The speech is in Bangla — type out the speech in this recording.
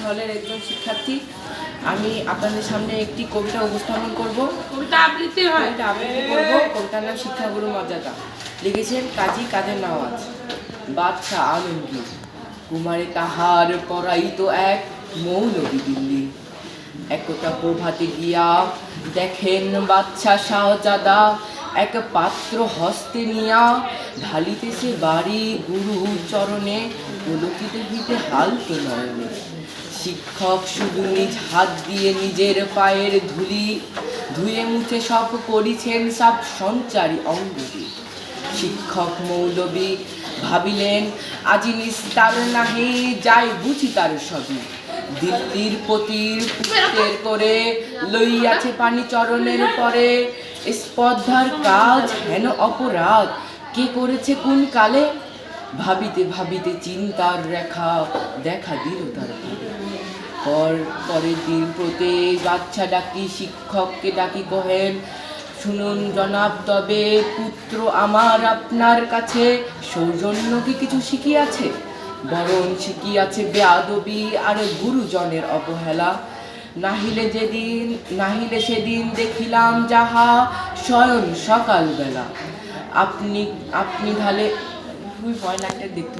হলের একজন শিক্ষার্থী। আমি আপনাদের সামনে একটি কবিতা উপস্থাপন করব। কবিতা আবৃত্তি করব। কবিতার নাম শিক্ষাগুরু মর্যাদা। লিখেছেন কাজী কাদের নওয়াজ। বাদশা আলমগীর কুমারে তাহার পরাইত এক মৌলবী দিল্লি। একতা প্রভাতে গিয়া দেখেন বাদশা শাহজাদা এক পাত্র হস্তে নিয়া ঢালিতেছে বাড়ি গুরু চরণে পুলকিত হইতে হালতে নয়নে। শিক্ষক শুধু নিজ হাত দিয়ে নিজের পায়ের ধুলি ধুয়ে মুছে সব করিছেন সব সঞ্চারী অঙ্গটি। শিক্ষক মৌলবী ভাবিলেন আজি নিস্তার নাহি যাই বুঝি তার সবই। দিল্লির পতির পুত্রের করে লইয়াছে পানি চরণের পরে। স্পর্ধার কাজ হেন অপরাধ কে করেছে কোন কালে। ভাবিতে ভাবিতে চিন্তার রেখা দেখা দিল তার পরের দিন প্রতি বাচ্চা ডাকি শিক্ষককে ডাকি কহেন, শুনুন জনাব, তবে পুত্র আমার আপনার কাছে সৌজন্য কি কিছু শিখিয়াছে? বরং শিখিয়াছে বেয়াদবি আর গুরুজনের অবহেলা। নাহিলে সেদিন দেখিলাম যাহা স্বয়ং সকালবেলা। আপনি ঢালে খুবই ভয় লাগতে দেখতে